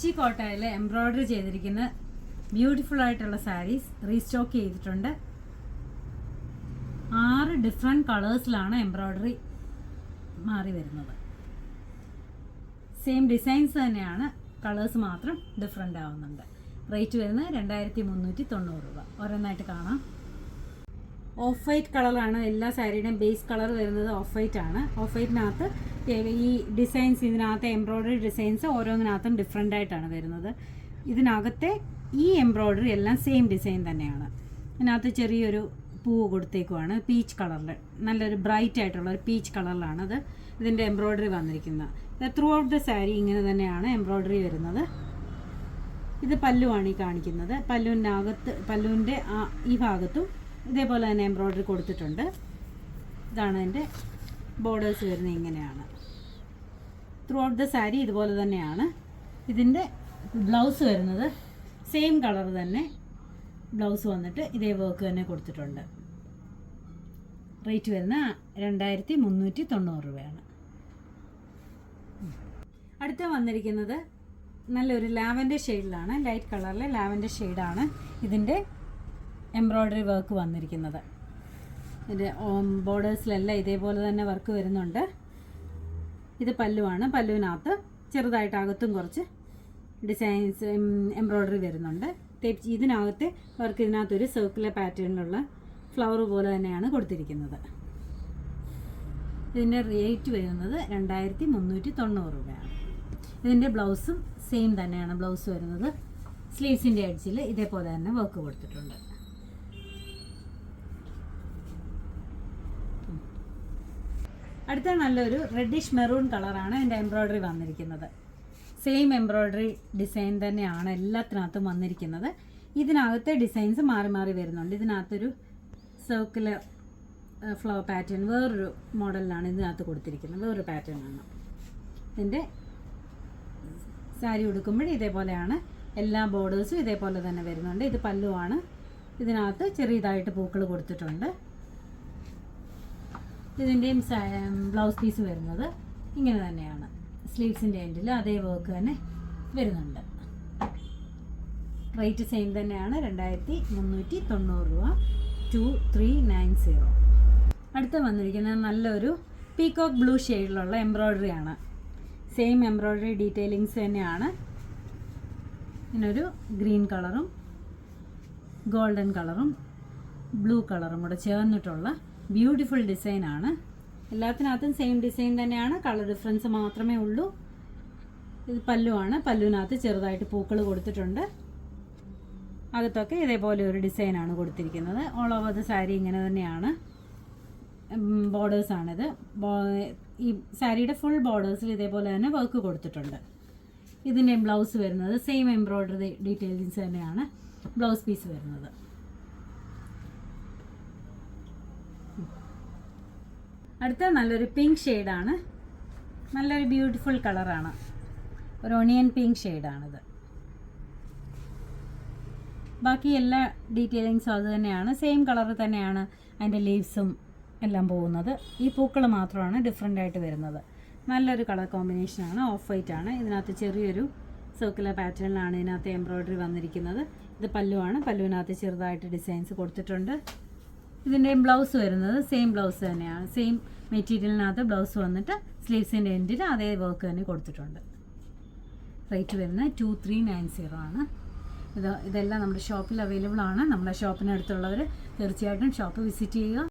കൊച്ചി കോട്ടയിൽ എംബ്രോയ്ഡറി ചെയ്തിരിക്കുന്ന ബ്യൂട്ടിഫുൾ ആയിട്ടുള്ള സാരീസ് റീസ്റ്റോക്ക് ചെയ്തിട്ടുണ്ട്. 6 ഡിഫറെൻറ്റ് കളേഴ്സിലാണ് എംബ്രോയ്ഡറി മാറി വരുന്നത്. സെയിം ഡിസൈൻസ് തന്നെയാണ്, കളേഴ്സ് മാത്രം ഡിഫറെൻ്റ് ആവുന്നുണ്ട്. റേറ്റ് വരുന്നത് 2390 രൂപ. ഓരോന്നായിട്ട് കാണാം. ഓഫ് വൈറ്റ് കളറാണ് എല്ലാ സാരിയുടെയും ബേസ് കളർ വരുന്നത്. ഓഫ് വൈറ്റ് ആണ്. ഓഫ് വൈറ്റിനകത്ത് ഈ ഡിസൈൻസ്, ഇതിനകത്ത് എംബ്രോയ്ഡറി ഡിസൈൻസ് ഓരോന്നിനകത്തും ഡിഫറെൻ്റ് ആയിട്ടാണ് വരുന്നത്. ഇതിനകത്തെ ഈ എംബ്രോയ്ഡറി എല്ലാം സെയിം ഡിസൈൻ തന്നെയാണ്. ഇതിനകത്ത് ചെറിയൊരു പൂവ് കൊടുത്തേക്കുവാണ് പീച്ച് കളറിൽ, നല്ലൊരു ബ്രൈറ്റ് ആയിട്ടുള്ള ഒരു പീച്ച് കളറിലാണ് അത് ഇതിൻ്റെ എംബ്രോയ്ഡറി വന്നിരിക്കുന്നത്. ത്രൂ ഔട്ട് ദ സാരി ഇങ്ങനെ തന്നെയാണ് എംബ്രോയ്ഡറി വരുന്നത്. ഇത് പല്ലുവാണ് ഈ കാണിക്കുന്നത്. പല്ലുവിൻ്റെ ഈ ഭാഗത്തും ഇതേപോലെ തന്നെ എംബ്രോയ്ഡറി കൊടുത്തിട്ടുണ്ട്. ഇതാണ് അതിൻ്റെ ബോർഡേഴ്സ് വരുന്നത്. ഇങ്ങനെയാണ് ത്രൂ ഔട്ട് ദ സാരി ഇതുപോലെ തന്നെയാണ്. ഇതിൻ്റെ ബ്ലൗസ് വരുന്നത് സെയിം കളർ തന്നെ ബ്ലൗസ് വന്നിട്ട് ഇതേ വർക്ക് തന്നെ കൊടുത്തിട്ടുണ്ട്. റേറ്റ് വരുന്ന 2390 രൂപയാണ്. അടുത്ത വന്നിരിക്കുന്നത് നല്ലൊരു ലാവൻഡർ ഷെയ്ഡിലാണ്, ലൈറ്റ് കളറിലെ ലാവൻഡർ ഷെയ്ഡാണ് ഇതിൻ്റെ എംബ്രോയ്ഡറി വർക്ക് വന്നിരിക്കുന്നത്. ഇതിൻ്റെ ബോർഡേഴ്സിലെല്ലാം ഇതേപോലെ തന്നെ വർക്ക് വരുന്നുണ്ട്. ഇത് പല്ലുവാണ്. പല്ലുവിനകത്ത് ചെറുതായിട്ട് അകത്തും കുറച്ച് ഡിസൈൻസ് എംബ്രോയ്ഡറി വരുന്നുണ്ട്. ഇതിനകത്തെ വർക്ക് ഇതിനകത്തൊരു സർക്കുലർ പാറ്റേണിലുള്ള ഫ്ലവർ പോലെ തന്നെയാണ് കൊടുത്തിരിക്കുന്നത്. ഇതിൻ്റെ റേറ്റ് വരുന്നത് 2390 രൂപയാണ്. ഇതിൻ്റെ ബ്ലൗസും സെയിം തന്നെയാണ് ബ്ലൗസ് വരുന്നത്. സ്ലീവ്സിൻ്റെ എഡ്ജിൽ ഇതേപോലെ തന്നെ വർക്ക് കൊടുത്തിട്ടുണ്ട്. അടുത്ത നല്ലൊരു റെഡിഷ് മെറൂൺ കളറാണ് ഇതിൻ്റെ എംബ്രോയ്ഡറി വന്നിരിക്കുന്നത്. സെയിം എംബ്രോയ്ഡറി ഡിസൈൻ തന്നെയാണ് എല്ലാത്തിനകത്തും വന്നിരിക്കുന്നത്. ഇതിനകത്തെ ഡിസൈൻസ് മാറി മാറി വരുന്നുണ്ട്. ഇതിനകത്തൊരു സർക്കുലർ ഫ്ലവർ പാറ്റേൺ വേറൊരു മോഡലിലാണ് ഇതിനകത്ത് കൊടുത്തിരിക്കുന്നത്. വേറൊരു പാറ്റേൺ ആണ്. ഇതിൻ്റെ സാരി ഉടുക്കുമ്പോൾ ഇതേപോലെയാണ്. എല്ലാ ബോർഡേഴ്സും ഇതേപോലെ തന്നെ വരുന്നുണ്ട്. ഇത് പല്ലുവാണ്. ഇതിനകത്ത് ചെറിയതായിട്ട് പൂക്കൾ കൊടുത്തിട്ടുണ്ട്. ഇതിൻ്റെയും ബ്ലൗസ് പീസ് വരുന്നത് ഇങ്ങനെ തന്നെയാണ്. സ്ലീവ്സിൻ്റെ എൻഡിൽ അതേ വർക്ക് തന്നെ വരുന്നുണ്ട്. റേറ്റ് സെയിം തന്നെയാണ്, 2390 രൂപ. 2390. അടുത്ത വന്നിരിക്കുന്നത് നല്ലൊരു പീകോക്ക് ബ്ലൂ ഷെയ്ഡിലുള്ള എംബ്രോയ്ഡറി ആണ്. സെയിം എംബ്രോയ്ഡറി ഡീറ്റെയിലിങ്സ് തന്നെയാണ്. ഇതിനൊരു ഗ്രീൻ കളറും ഗോൾഡൻ കളറും ബ്ലൂ കളറും കൂടെ ചേർന്നിട്ടുള്ള ബ്യൂട്ടിഫുൾ ഡിസൈനാണ്. എല്ലാത്തിനകത്തും സെയിം ഡിസൈൻ തന്നെയാണ്, കളർ ഡിഫറൻസ് മാത്രമേ ഉള്ളൂ. ഇത് പല്ലുവാണ്. പല്ലുവിനകത്ത് ചെറുതായിട്ട് പൂക്കൾ കൊടുത്തിട്ടുണ്ട്. അകത്തൊക്കെ ഇതേപോലെ ഒരു ഡിസൈനാണ് കൊടുത്തിരിക്കുന്നത്. ഓൾ ഓവർ ദ സാരി ഇങ്ങനെ തന്നെയാണ്. ബോർഡേഴ്സാണിത്. ഈ സാരിയുടെ ഫുൾ ബോർഡേഴ്സിൽ ഇതേപോലെ തന്നെ വർക്ക് കൊടുത്തിട്ടുണ്ട്. ഇതിൻ്റെ ബ്ലൗസ് വരുന്നത് സെയിം എംബ്രോയ്ഡറി ഡീറ്റെയിൽസ് തന്നെയാണ് ബ്ലൗസ് പീസ് വരുന്നത്. അടുത്ത നല്ലൊരു പിങ്ക് ഷെയ്ഡാണ്. നല്ലൊരു ബ്യൂട്ടിഫുൾ കളറാണ്. ഒരു ഒണിയൻ പിങ്ക് ഷെയ്ഡാണിത്. ബാക്കി എല്ലാ ഡീറ്റെയിലിങ്സും അത് തന്നെയാണ്. സെയിം കളർ തന്നെയാണ് അതിൻ്റെ ലീവ്സും എല്ലാം പോകുന്നത്. ഈ പൂക്കൾ മാത്രമാണ് ഡിഫറെൻ്റ് ആയിട്ട് വരുന്നത്. നല്ലൊരു കളർ കോമ്പിനേഷനാണ്. ഓഫ് വൈറ്റ് ആണ്. ഇതിനകത്ത് ചെറിയൊരു സർക്കുലർ പാറ്റേണിലാണ് ഇതിനകത്ത് എംബ്രോയ്ഡറി വന്നിരിക്കുന്നത്. ഇത് പല്ലുവാണ്. പല്ലുവിനകത്ത് ചെറുതായിട്ട് ഡിസൈൻസ് കൊടുത്തിട്ടുണ്ട്. ഇതിൻ്റെയും ബ്ലൗസ് വരുന്നത് സെയിം ബ്ലൗസ് തന്നെയാണ്. സെയിം മെറ്റീരിയലിനകത്ത് ബ്ലൗസ് വന്നിട്ട് സ്ലീവ്സിൻ്റെ എൻഡിൽ അതേ വർക്ക് തന്നെ കൊടുത്തിട്ടുണ്ട്. റേറ്റ് വരുന്നത് 2390 ആണ്. ഇതെല്ലാം നമ്മുടെ ഷോപ്പിൽ അവൈലബിൾ ആണ്. നമ്മുടെ ഷോപ്പിനടുത്തുള്ളവർ തീർച്ചയായിട്ടും ഷോപ്പ് വിസിറ്റ് ചെയ്യുക.